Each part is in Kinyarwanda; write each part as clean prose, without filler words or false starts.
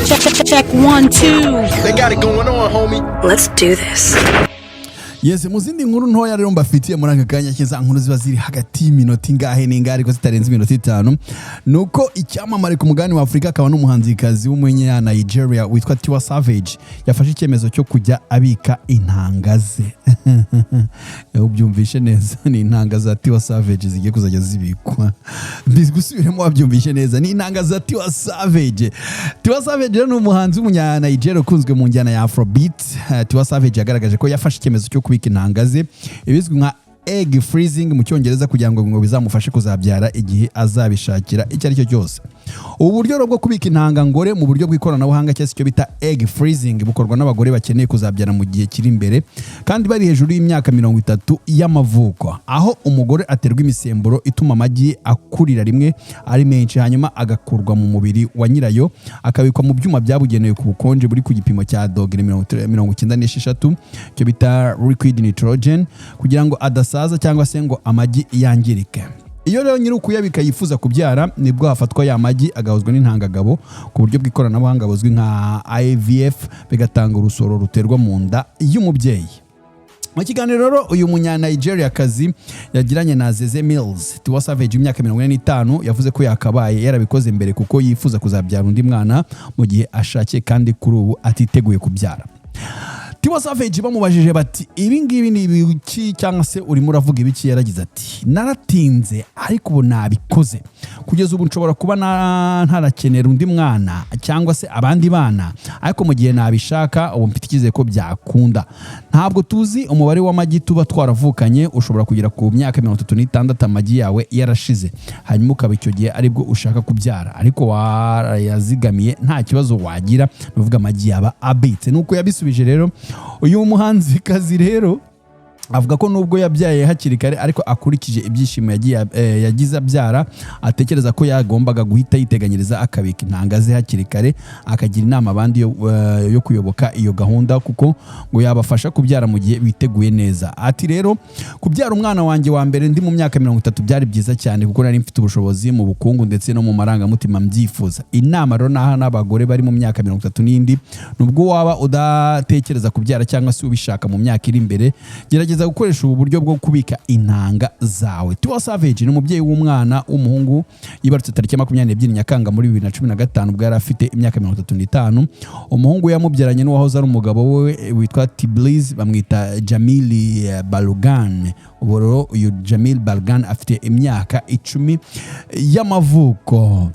Check 1 2. They got it going on, homie. Let's do this. Yes, muzindi nkuru ntoya rero mbafitiye muri aka kanya kiza nkuru ziba ziri hagati y'iminota ingahe n'ingahe ariko zitarenze iminota 5 nuko icyamamare ku mugani wa Afrika akaba n'umuhanzikazi w'umunya Nigeria witwa TIWA SAVAGE yafashe icyemezo cyo kujya abika intanga ze. Ubyumvishe neza, ni intanga za TIWA SAVAGE zigiye kuzajya zibikwa. Gusubiremo wabyumvishe neza, ni intanga za TIWA SAVAGE. TIWA SAVAGE ni umuhanzi w'umunya Nigeria ukunzwe mu njyana ya Afrobeat. TIWA SAVAGE yagaragaje ko yafashe icyemezo cyo kubika intanga ze ibizwi nka egg freezing mu cyongereza kugira ngo bizamufashe kuzabyara igihe azabishakira icyo ari cyo cyose. Ubu buryo bwo kubika intanga ngore mu buryo bw'ikoranabuhanga cyangwa cyo bita egg freezing bukorwa n'abagore bakeneye kuzabyara mu gihe kiri imbere kandi bari hejuru y'imyaka 30 y'amavuko, aho umugore aterwa imisemburo ituma amagi akurira rimwe ari menshi hanyuma agakurwa mu mubiri wa nyirayo akabikwa mu byuma byabugenewe ku bukonje buri ku gipimo cya dogere 96 cyo bita liquid nitrogen kugira ngo adasaza cyangwa se ngo amagi yangirike. Iyo rero nyiri ukuyabika yifuza kubyara nibwo hafatwa ya magi agahozwa n'intangagabo ku buryo bw'ikoranabuhanga buzwi nka IVF bigatanga urusoro ruterwa mu nda y'umubyeyi. Mu kiganiro rero uyu munya Nigeria kazi yagiranye na Zeze Mills, TIWA SAVAGE imyaka 45 yavuze ko yakabaye yarabikoze mbere kuko yifuza kuzabyara undi mwana mu gihe ashakiye kandi kuri ubu atiteguye kubyara. TIWA SAVAGE bamubajije bati ibi ngibi ni ibiki cyangwa se urimo uravuga ibiki, yaragize ati naratinze ariko ubu nabikoze kugeza ubu nshobora kuba ntarakenera undi mwana cyangwa se abandi bana ariko mu gihe nabishaka ubu mfite icyizere ko byakunda. Ntabwo tuzi umubare w'amagi tuba twaravukanye, ushobora kugera ku myaka 36 amagi yawe yarashize hanyuma ukaba icyo gihe aribwo ushaka kubyara ariko warayazigamiye nta kibazo wagira, bivuga amagi yaba abitse. Nuko yabisubije rero uyu muhanzi kazi rero avuga ko nubwo yabyaye hakiri kare ariko akurikije ibyishimo yagize abyara atekereza ko yagombaga guhita yiteganyiriza akabika intanga ze hakiri kare akagira inama abandi yo kuyoboka iyo gahunda kuko ngo yabafasha kubyara mu gihe biteguye neza. Ati rero kubyara umwana wanjye wa mbere ndi mu myaka 30 byari byiza cyane kuko nari mfite ubushobozi mu bukungu ndetse no mu marangamutima mbyifuza. Inama rero naha n'abagore bari mu myaka 30 n'indi nubwo waba udatekereza kubyara cyangwa se ubishaka mu myaka iri imbere, gerageza gukoresha ubu buryo bwo kubika intanga zawe. TIWA SAVAGE ni umubyeyi w'umwana w'umuhungu yibarutse tariki 22 Nyakanga muri 2015 ubwo yari afite imyaka 35. Umuhungu yamubyaranye n'uwahoze ari umugabo we witwa Tibliz, bamwita Jamili Balgan. Ubwo uyu Jamil Balgan afite imyaka 10 y'amavuko.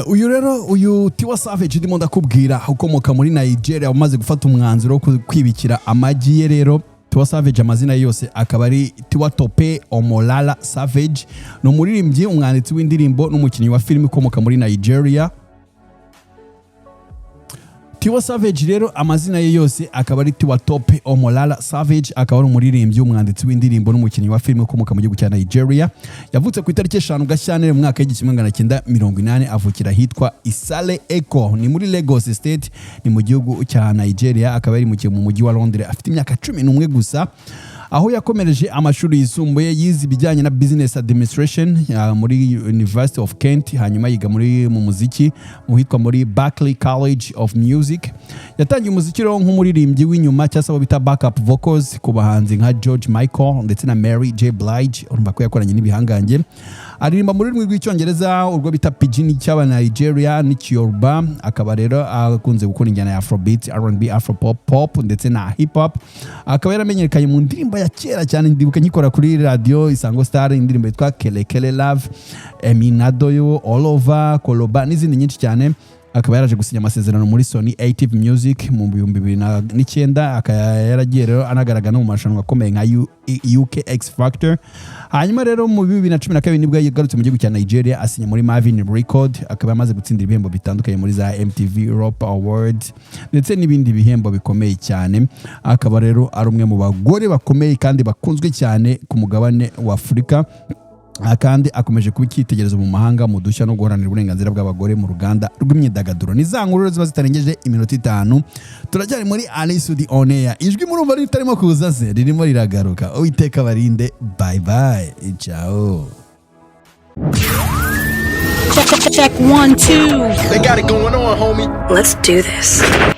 Uyu TIWA SAVAGE ndimo ndakubwira ukomoka muri Nigeria umaze gufata umwanzuro wo kwibikira amagi ye. Rero TIWA SAVAGE amazina yose akaba ari Tiwatope Omolala SAVAGE, ni umuririmbyi, umwanditsi w'indirimbo n'umukinnyi wa filime ukomoka muri Nigeria. TIWA SAVAGE rero amazina ye yose akaba ari Tiwatope Omolala SAVAGE, akaba ari umuririmbyi, umwanditsi w'indirimbo n'umukinnyi wa filime ukomoka mu gihugu cya Nigeria. Yavutse ku itariki 5 Gashyantare mu mwaka w'1980 avukira hitwa Isale Eko, ni muri Lagos State, ni mu gihugu cya Nigeria. Akaba ari mu mujyi wa Londres, afite imyaka 11 gusa. Aho yakomereje amashuri yisumbuye yize ibijyanye na business administration muri University of Kent, hanyuma yiga mu muziki muhitwa muri Berklee College of Music. Yatangiye umuziki rero nk'umuririmbyi w'inyuma cyangwa se bita backup vocals ku bahanzi nka George Michael ndetse na Mary J Blige, urumva ko yakoranye n'ibihangange. Aririmba muri rurimi rw'icyongereza urwo bita pidgin cy'aba Nigeria n'Ikiyoruba. Akaba rero akunze gukora injyana ya Afrobeat, R&B, Afropop, pop ndetse na hip hop. Akaba yaramenyekanye mu ndirimbo ya kera cyane, ndibuka nkikora kuri radio Isango Star, indirimbo yitwa Kele Kele Love, Eminadoyo, All Over, Koloba n'izindi nyinshi cyane. Akaba yaraje gusinya amasezerano muri Sony Active Music mu 2009. Akaba yaragiye rero anagaragara mu marushanwa akomeye nka UK X Factor. Hanyuma rero mu 2012 nibwo yagarutse mu gihugu cya Nigeria asinya muri Marvin Record. Akaba yamaze gutsindira ibihembo bitandukanye muri za MTV Europe Awards ndetse n'ibindi bihembo bikomeye cyane. Akaba rero ari umwe mu bagore bakomeye kandi bakunzwe cyane ku mugabane wa Afrika. kandi akomeje kuba icyitegererezo mu mahanga mu dushya no guharanira uburenganzira bw'abagore mu ruganda rw'imyidagaduro. Ni za nkuru ziba zitarengeje iminota 5. Turacyari muri Alisudi on air. Ijwi murumva ritarimo kuza se ririmo riragaruka. Uwiteka barinde. Bye bye. Ciao. Check 1 2. They got it going on, homie. Let's do this.